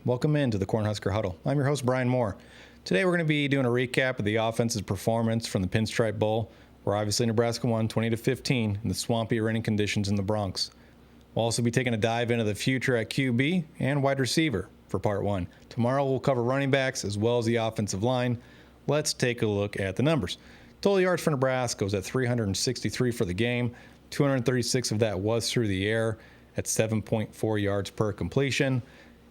Welcome into the Cornhusker Huddle. I'm your host, Brian Moore. Today we're going to be doing a recap of the offense's performance from the Pinstripe Bowl, where obviously Nebraska won 20-15 in the swampy raining conditions in the Bronx. We'll also be taking a dive into the future at QB and wide receiver for part one. Tomorrow we'll cover running backs as well as the offensive line. Let's take a look at the numbers. Total yards for Nebraska was at 363 for the game. 236 of that was through the air at 7.4 yards per completion.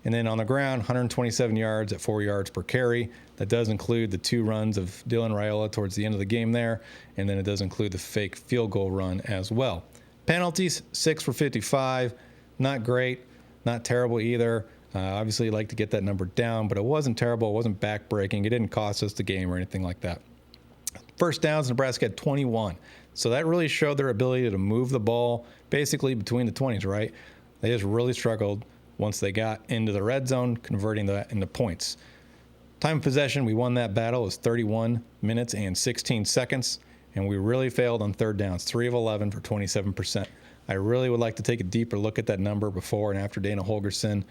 And then on the ground, 127 yards at 4 yards per carry. That does include the 2 runs of Dylan Raiola towards the end of the game there. And then it does include the fake field goal run as well. Penalties, 6 for 55. Not great, not terrible either. Obviously, you'd like to get that number down, but it wasn't terrible. It wasn't backbreaking. It didn't cost us the game or anything like that. First downs, Nebraska had 21. So that really showed their ability to move the ball basically between the 20s, right? They just really struggled once they got into the red zone, converting that into points. Time of possession, we won that battle. It was 31 minutes and 16 seconds, and we really failed on third downs, 3 of 11 for 27%. I really would like to take a deeper look at that number before and after Dana Holgorsen,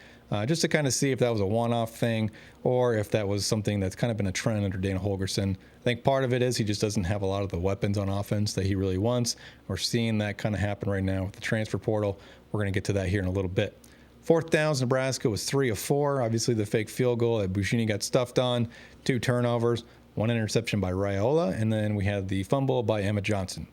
just to kind of see if that was a one-off thing or if that was something that's kind of been a trend under Dana Holgorsen. I think part of it is he just doesn't have a lot of the weapons on offense that he really wants. We're seeing that kind of happen right now with the transfer portal. We're going to get to that here in a little bit. Fourth downs, Nebraska was 3 of 4. Obviously, the fake field goal that Buschini got stuffed on, 2 turnovers, 1 interception by Raiola, and then we had the fumble by Emmett Johnson.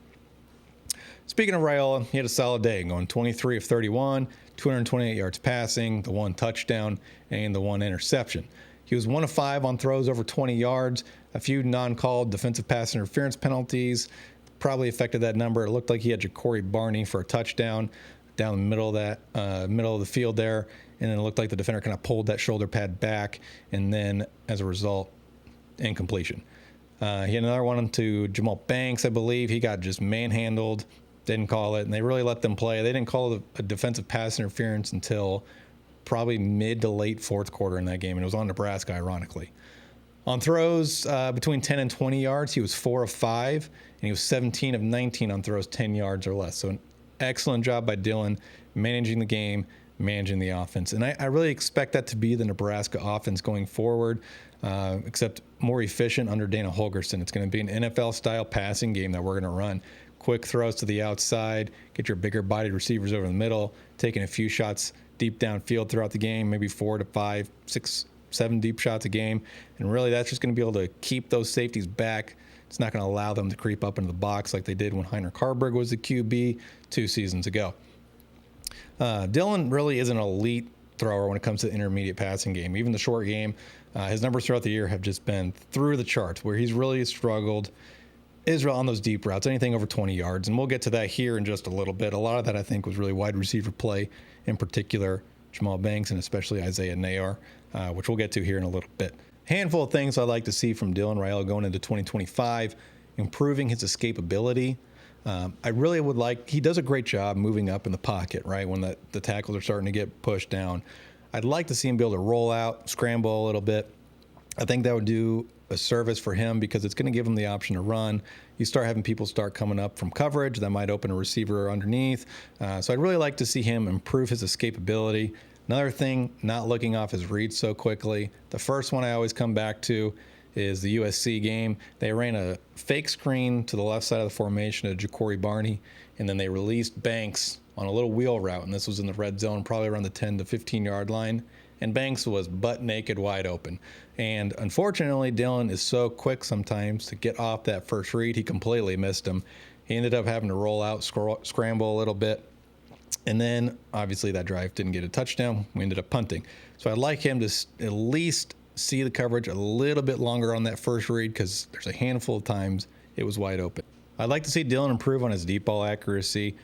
Speaking of Raiola, he had a solid day, going 23 of 31, 228 yards passing, the 1 touchdown, and the 1 interception. He was 1 of 5 on throws over 20 yards, a few non-called defensive pass interference penalties probably affected that number. It looked like he had Ja'Cory Barney for a touchdown down the middle of the field there, and then it looked like the defender kind of pulled that shoulder pad back, and then as a result, incompletion. He had another one to Jamal Banks, I believe. He got just manhandled, didn't call it, and they really let them play. They didn't call a defensive pass interference until probably mid to late fourth quarter in that game, and it was on Nebraska, ironically. On throws between 10 and 20 yards, he was 4 of 5, and he was 17 of 19 on throws 10 yards or less. So an excellent job by Dylan managing the game, managing the offense. And I really expect that to be the Nebraska offense going forward, except more efficient under Dana Holgorsen. It's going to be an NFL-style passing game that we're going to run. Quick throws to the outside, get your bigger-bodied receivers over the middle, taking a few shots deep downfield throughout the game, maybe 4 to 5, 6, 7 deep shots a game. And really that's just going to be able to keep those safeties back. It's not going to allow them to creep up into the box like they did when Heinrich Haarberg was the QB 2 seasons ago. Dylan really is an elite thrower when it comes to the intermediate passing game. Even the short game, his numbers throughout the year have just been through the charts. Where he's really struggled is on those deep routes, anything over 20 yards. And we'll get to that here in just a little bit. A lot of that, I think, was really wide receiver play, in particular Jamal Banks and especially Isaiah Nayar, which we'll get to here in a little bit. Handful of things I'd like to see from Dylan Raiola going into 2025, improving his escapability. I really would like, he does a great job moving up in the pocket, right, when the tackles are starting to get pushed down. I'd like to see him be able to roll out, scramble a little bit. I think that would do a service for him because it's going to give him the option to run. You start having people start coming up from coverage, that might open a receiver underneath. So I'd really like to see him improve his escapability. Another thing, not looking off his reads so quickly. The first one I always come back to is the USC game. They ran a fake screen to the left side of the formation to Ja'Cory Barney, and then they released Banks on a little wheel route, and this was in the red zone, probably around the 10 to 15-yard line, and Banks was butt naked wide open. And unfortunately, Dylan is so quick sometimes to get off that first read, he completely missed him. He ended up having to roll out, scramble a little bit. And then, obviously, that drive didn't get a touchdown. We ended up punting. So I'd like him to at least see the coverage a little bit longer on that first read because there's a handful of times it was wide open. I'd like to see Dylan improve on his deep ball accuracy.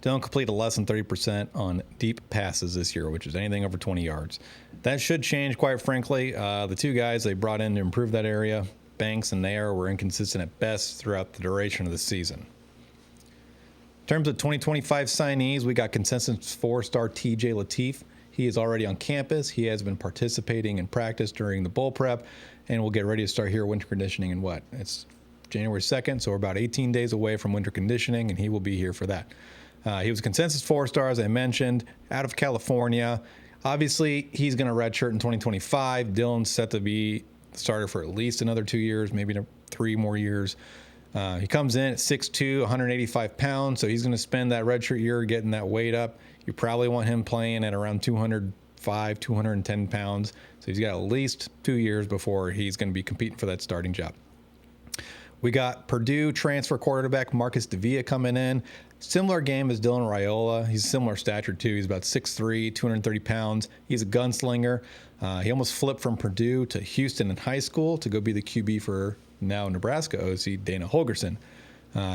Dylan completed less than 30% on deep passes this year, which is anything over 20 yards. That should change, quite frankly. The 2 guys they brought in to improve that area, Banks and Nair, were inconsistent at best throughout the duration of the season. In terms of 2025 signees, we got consensus 4-star TJ Lateef. He is already on campus. He has been participating in practice during the bowl prep, and we'll get ready to start here winter conditioning in what? It's January 2nd, so we're about 18 days away from winter conditioning, and he will be here for that. He was a consensus 4-star, as I mentioned, out of California. Obviously, he's going to redshirt in 2025. Dylan's set to be the starter for at least another 2 years, maybe 3 more years. He comes in at 6'2", 185 pounds, so he's going to spend that redshirt year getting that weight up. You probably want him playing at around 205, 210 pounds. So he's got at least 2 years before he's going to be competing for that starting job. We got Purdue transfer quarterback Marcus Devia coming in. Similar game as Dylan Raiola. He's a similar stature too. He's about 6'3", 230 pounds. He's a gunslinger. He almost flipped from Purdue to Houston in high school to go be the QB for now Nebraska OC Dana Holgorsen.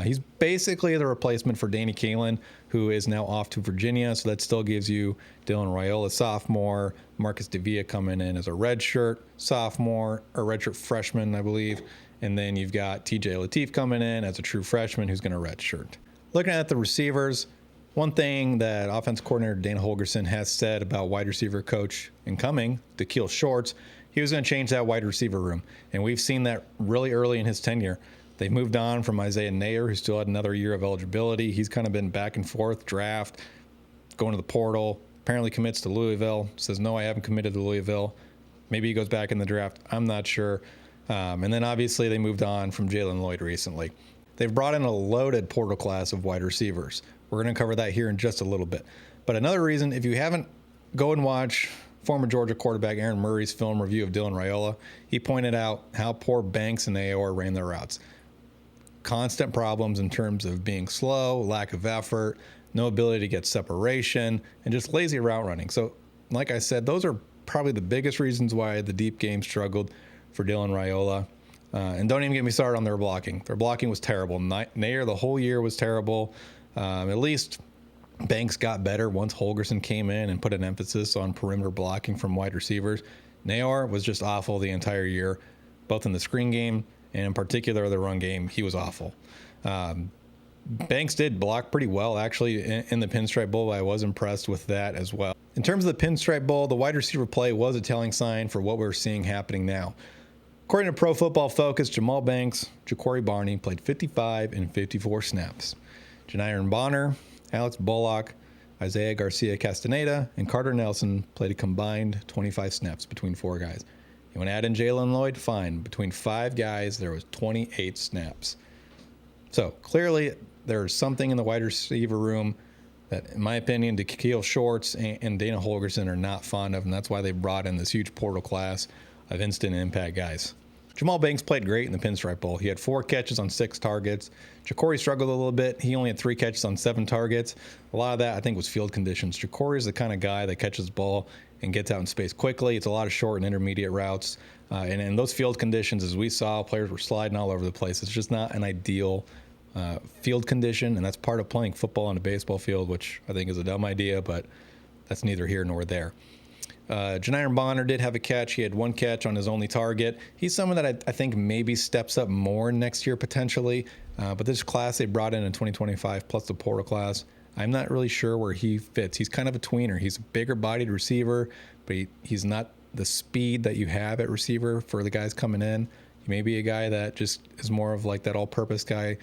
He's basically the replacement for Danny Kaelin, who is now off to Virginia. So that still gives you Dylan Raiola, sophomore, Marcus Devia coming in as a redshirt sophomore, or redshirt freshman, I believe. And then you've got TJ Lateef coming in as a true freshman who's going to redshirt. Looking at the receivers, one thing that offense coordinator Dana Holgorsen has said about wide receiver coach incoming, Da'Keil Shorts, he was going to change that wide receiver room. And we've seen that really early in his tenure. They moved on from Isaiah Nayer, who still had another year of eligibility. He's kind of been back and forth, draft, going to the portal, apparently commits to Louisville, says, no, I haven't committed to Louisville. Maybe he goes back in the draft. I'm not sure. And then obviously they moved on from Jalen Lloyd recently. They've brought in a loaded portal class of wide receivers. We're going to cover that here in just a little bit. But another reason, if you haven't, go and watch former Georgia quarterback Aaron Murray's film review of Dylan Raiola. He pointed out how poor Banks and AOR ran their routes. Constant problems in terms of being slow, lack of effort, no ability to get separation, and just lazy route running. So, like I said, those are probably the biggest reasons why the deep game struggled for Dylan Raiola. And don't even get me started on their blocking. Their blocking was terrible. Nayer the whole year was terrible. At least Banks got better once Holgorsen came in and put an emphasis on perimeter blocking from wide receivers. Nayer was just awful the entire year, both in the screen game and in particular the run game. He was awful. Banks did block pretty well, actually, in the Pinstripe Bowl. I was impressed with that as well. In terms of the Pinstripe Bowl, the wide receiver play was a telling sign for what we're seeing happening now. According to Pro Football Focus, Jamal Banks, Ja'Cory Barney played 55 and 54 snaps. Janiron Bonner, Alex Bullock, Isaiah Garcia Castaneda, and Carter Nelson played a combined 25 snaps between 4 guys. You want to add in Jalen Lloyd? Fine. Between 5 guys, there was 28 snaps. So clearly, there's something in the wide receiver room that, in my opinion, Da'Keil Shorts and Dana Holgorsen are not fond of, and that's why they brought in this huge portal class of instant impact guys. Jamal Banks played great in the Pinstripe Bowl. He had 4 catches on 6 targets. Ja'Cory struggled a little bit. He only had 3 catches on 7 targets. A lot of that, I think, was field conditions. Ja'Cory is the kind of guy that catches the ball and gets out in space quickly. It's a lot of short and intermediate routes. And in those field conditions, as we saw, players were sliding all over the place. It's just not an ideal field condition, and that's part of playing football on a baseball field, which I think is a dumb idea, but that's neither here nor there. Janiron Bonner did have a catch. He had 1 catch on his only target. He's someone that I think maybe steps up more next year potentially. But this class they brought in 2025 plus the portal class, I'm not really sure where he fits. He's kind of a tweener. He's a bigger bodied receiver, but he's not the speed that you have at receiver for the guys coming in. He may be a guy that just is more of like that all-purpose guy,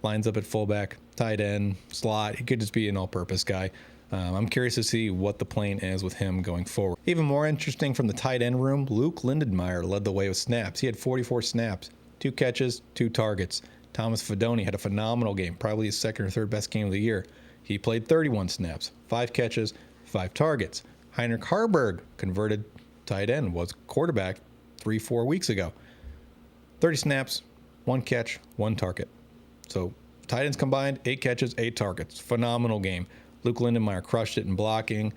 lines up at fullback, tight end, slot. He could just be an all-purpose guy. I'm curious to see what the plan is with him going forward. Even more interesting from the tight end room, Luke Lindenmeyer led the way with snaps. He had 44 snaps, 2 catches, 2 targets. Thomas Fedoni had a phenomenal game, probably his second or third best game of the year. He played 31 snaps, 5 catches, 5 targets. Heinrich Harburg, converted tight end, was quarterback 3-4 weeks ago. 30 snaps, 1 catch, 1 target. So tight ends combined, 8 catches, 8 targets. Phenomenal game. Luke Lindenmeyer crushed it in blocking,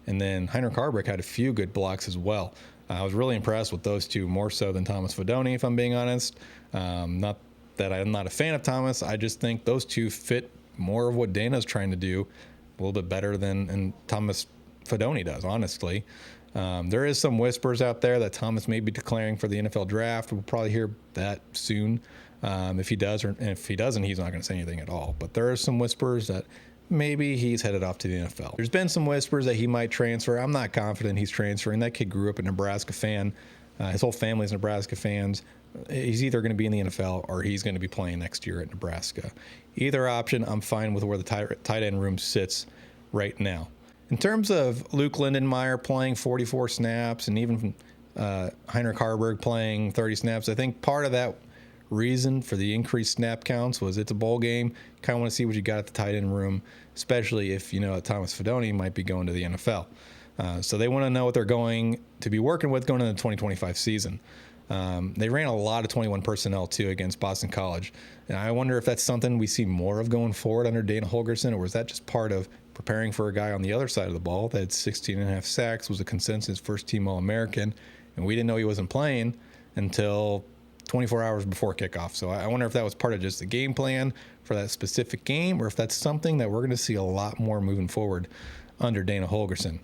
and then Heinrich Harburg had a few good blocks as well. I was really impressed with those two, more so than Thomas Fedoni, if I'm being honest. Not that I'm not a fan of Thomas, I just think those two fit more of what Dana's trying to do a little bit better than Thomas Fedoni does, honestly. There is some whispers out there that Thomas may be declaring for the NFL draft. We'll probably hear that soon. If he does, or if he doesn't, he's not going to say anything at all. But there are some whispers that maybe he's headed off to the NFL. There's been some whispers that he might transfer. I'm not confident he's transferring. That kid grew up a Nebraska fan. His whole family's Nebraska fans. He's either going to be in the NFL or he's going to be playing next year at Nebraska. Either option, I'm fine with where the tight end room sits right now. In terms of Luke Lindenmeyer playing 44 snaps and even Heinrich Harburg playing 30 snaps, I think part of that reason for the increased snap counts was it's a bowl game. Kind of want to see what you got at the tight end room, especially if you know that Thomas Fidone might be going to the NFL. So they want to know what they're going to be working with going into the 2025 season. They ran a lot of 21 personnel too against Boston College. And I wonder if that's something we see more of going forward under Dana Holgorsen, or was that just part of preparing for a guy on the other side of the ball that had 16 and a half sacks, was a consensus first team All-American, and we didn't know he wasn't playing until 24 hours before kickoff. So I wonder if that was part of just the game plan for that specific game, or if that's something that we're going to see a lot more moving forward under Dana Holgorsen.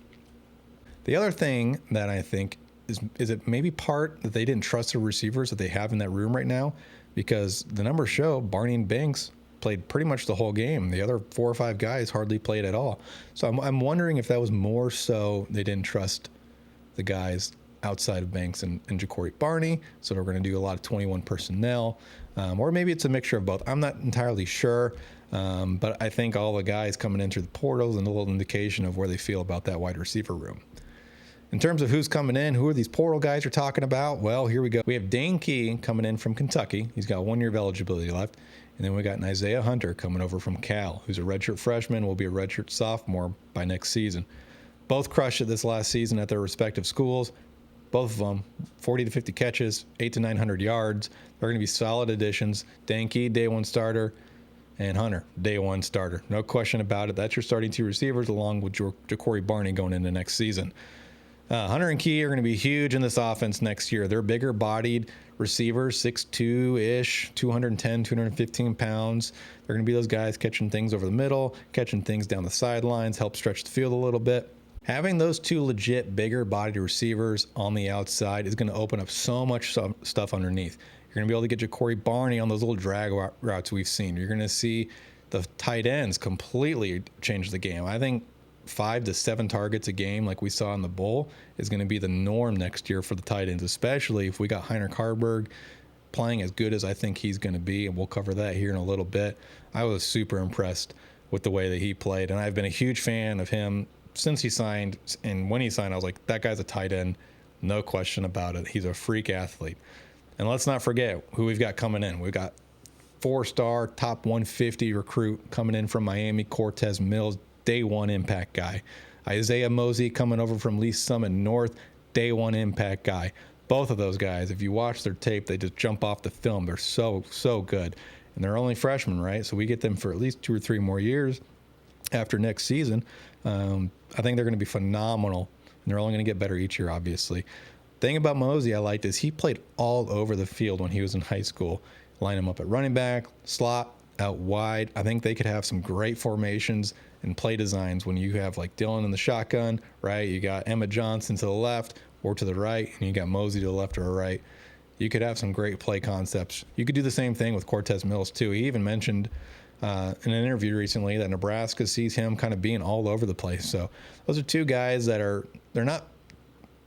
The other thing that I think is it maybe part that they didn't trust the receivers that they have in that room right now, because the numbers show Barney and Banks played pretty much the whole game. The other 4 or 5 guys hardly played at all. So I'm wondering if that was more so they didn't trust the guys outside of Banks and Ja'Cory Barney, so they're going to do a lot of 21 personnel, or maybe it's a mixture of both. I'm not entirely sure, but I think all the guys coming in through the portals and a little indication of where they feel about that wide receiver room. In terms of who's coming in, who are these portal guys you're talking about? Well, here we go. We have Dane Key coming in from Kentucky. He's got 1 year of eligibility left. And then we got an Isaiah Hunter coming over from Cal, who's a redshirt freshman, will be a redshirt sophomore by next season. Both crushed it this last season at their respective schools. Both of them, 40 to 50 catches, 800 to 900 yards. They're going to be solid additions. Dane Key, day 1 starter, and Hunter, day 1 starter. No question about it. That's your starting 2 receivers, along with Ja'Cory Barney going into next season. Hunter and Key are going to be huge in this offense next year. They're bigger bodied receivers, 6'2"-ish, 210, 215 pounds. They're going to be those guys catching things over the middle, catching things down the sidelines, help stretch the field a little bit. Having those 2 legit bigger bodied receivers on the outside is going to open up so much stuff underneath. You're going to be able to get Ja'Cory Barney on those little drag routes we've seen. You're going to see the tight ends completely change the game. I think 5 to 7 targets a game like we saw in the bowl is going to be the norm next year for the tight ends, especially if we got Heinrich Harburg playing as good as I think he's going to be, and we'll cover that here in a little bit. I was super impressed with the way that he played, and I've been a huge fan of him since he signed. And when he signed, I was like, that guy's a tight end, no question about it. He's a freak athlete. And let's not forget who we've got coming in. We've got 4-star, top 150 recruit coming in from Miami, Cortez Mills, day 1 impact guy. Isaiah Mosey coming over from Lee Summit North, day 1 impact guy. Both of those guys, if you watch their tape, they just jump off the film. They're so good. And they're only freshmen, right? So we get them for at least 2 or 3 more years after next season. I think they're going to be phenomenal, and they're only going to get better each year, obviously. Thing about Mosey I liked is he played all over the field when he was in high school. Line him up at running back, slot, out wide. I think they could have some great formations and play designs when you have like Dillon in the shotgun, right? You got Emma Johnson to the left or to the right, and you got Mosey to the left or right. You could have some great play concepts. You could do the same thing with Cortez Mills too. He even mentioned in an interview recently that Nebraska sees him kind of being all over the place. So those are 2 guys that they're not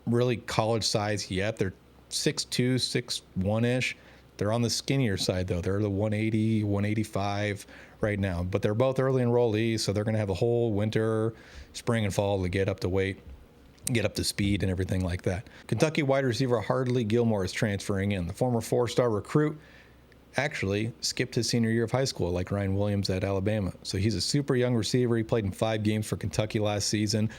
really college size yet. They're 6'2", 6'1"-ish. They're on the skinnier side, though. They're the 180, 185 right now. But they're both early enrollees, so they're going to have the whole winter, spring, and fall to get up to weight, get up to speed, and everything like that. Kentucky wide receiver Hardley Gilmore is transferring in. The former 4-star recruit actually skipped his senior year of high school like Ryan Williams at Alabama. So he's a super young receiver. He played in 5 games for Kentucky last season.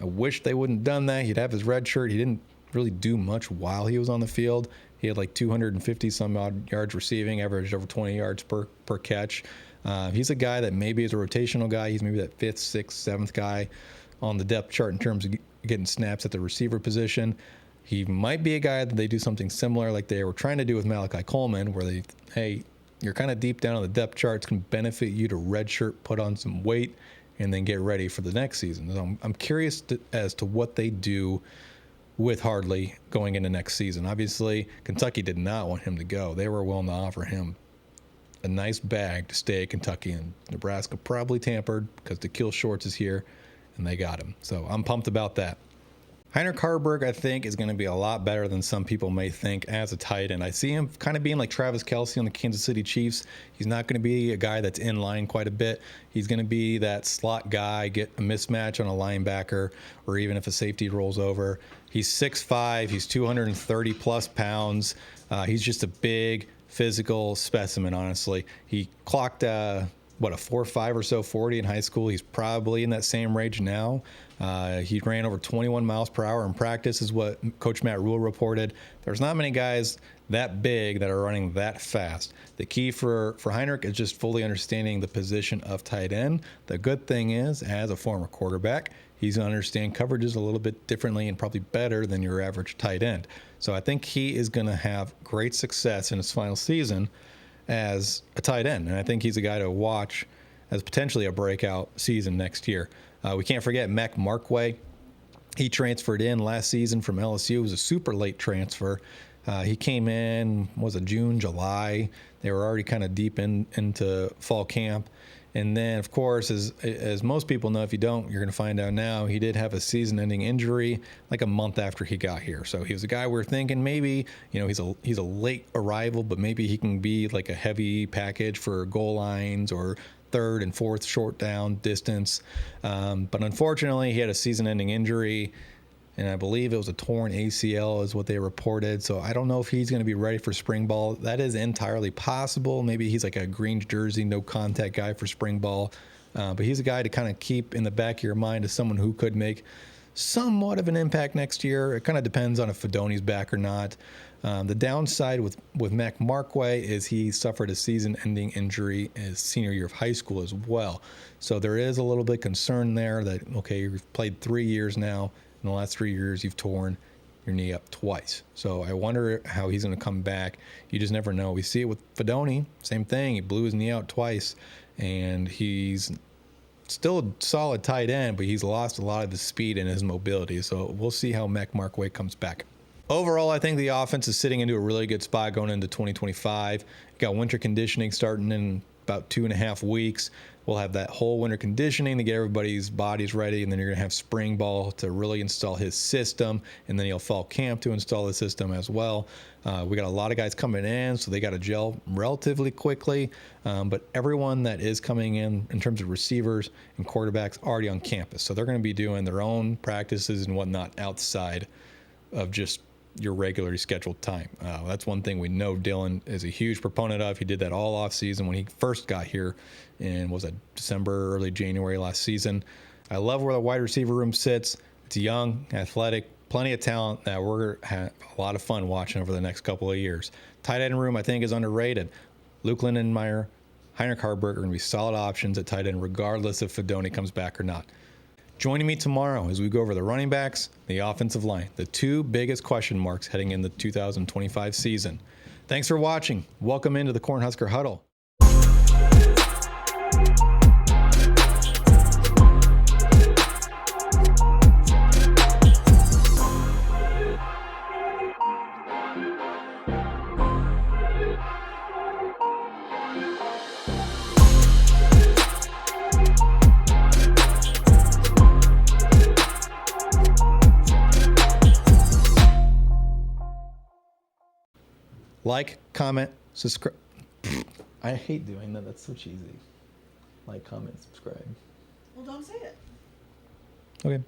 I wish they wouldn't have done that. He'd have his red shirt. He didn't really do much while he was on the field. He had like 250 some odd yards receiving, averaged over 20 yards per catch. He's a guy that maybe is a rotational guy. He's maybe that 5th, 6th, 7th guy on the depth chart in terms of getting snaps at the receiver position. He might be a guy that they do something similar like they were trying to do with Malachi Coleman, where you're kind of deep down on the depth chart. It's going to benefit you to redshirt, put on some weight, and then get ready for the next season. So I'm curious as to what they do with Hardley going into next season. Obviously, Kentucky did not want him to go. They were willing to offer him a nice bag to stay at Kentucky, and Nebraska probably tampered because the Kill Shorts is here, and they got him. So I'm pumped about that. Heinrich Harburg, I think, is going to be a lot better than some people may think as a tight end. I see him kind of being like Travis Kelce on the Kansas City Chiefs. He's not going to be a guy that's in line quite a bit. He's going to be that slot guy, get a mismatch on a linebacker, or even if a safety rolls over. He's 6'5", he's 230 plus pounds. He's just a big physical specimen, honestly. He clocked a 4.5 or so 40 in high school. He's probably in that same range now. He ran over 21 miles per hour in practice, is what Coach Matt Rule reported. There's not many guys that big that are running that fast. The key for Heinrich is just fully understanding the position of tight end. The good thing is, as a former quarterback, he's going to understand coverages a little bit differently and probably better than your average tight end. So I think he is going to have great success in his final season as a tight end. And I think he's a guy to watch as potentially a breakout season next year. We can't forget Mac Markway. He transferred in last season from LSU. It was a super late transfer. He came in, was it June, July? They were already kind of deep into fall camp. And then, of course, as most people know, if you don't, you're going to find out now, he did have a season-ending injury like a month after he got here. So he was a guy we're thinking maybe, he's a late arrival, but maybe he can be like a heavy package for goal lines or third and fourth short down distance. But unfortunately, he had a season-ending injury, and I believe it was a torn ACL is what they reported. So I don't know if he's going to be ready for spring ball. That is entirely possible. Maybe he's like a green jersey, no contact guy for spring ball. But he's a guy to kind of keep in the back of your mind as someone who could make somewhat of an impact next year. It kind of depends on if Fedoni's back or not. The downside with Mac Markway is he suffered a season-ending injury his senior year of high school as well. So there is a little bit of concern there that, okay, you've played 3 years now. In the last 3 years, you've torn your knee up twice. So I wonder how he's going to come back. You just never know. We see it with Fedoni, same thing. He blew his knee out twice, and he's still a solid tight end, but he's lost a lot of his speed and his mobility. So we'll see how Mac Markway comes back. Overall, I think the offense is sitting into a really good spot going into 2025. Got winter conditioning starting in about 2.5 weeks. We'll have that whole winter conditioning to get everybody's bodies ready, and then you're going to have spring ball to really install his system, and then he'll fall camp to install the system as well. We got a lot of guys coming in, so they got to gel relatively quickly, but everyone that is coming in terms of receivers and quarterbacks, already on campus. So they're going to be doing their own practices and whatnot outside of just your regularly scheduled time. That's one thing we know Dylan is a huge proponent of. He did that all off season when he first got here in, was it December, early January last season. I love where the wide receiver room sits. It's young, athletic, plenty of talent that we're have a lot of fun watching over the next couple of years. Tight end room, I think, is underrated. Luke Lindenmeyer, Heinrich Harburg are going to be solid options at tight end regardless if Fedoni comes back or not. Joining me tomorrow as we go over the running backs, the offensive line, the two biggest question marks heading into the 2025 season. Thanks for watching. Welcome into the Cornhusker Huddle. Like, comment, subscribe. I hate doing that. That's so cheesy. Like, comment, subscribe. Well, don't say it. Okay.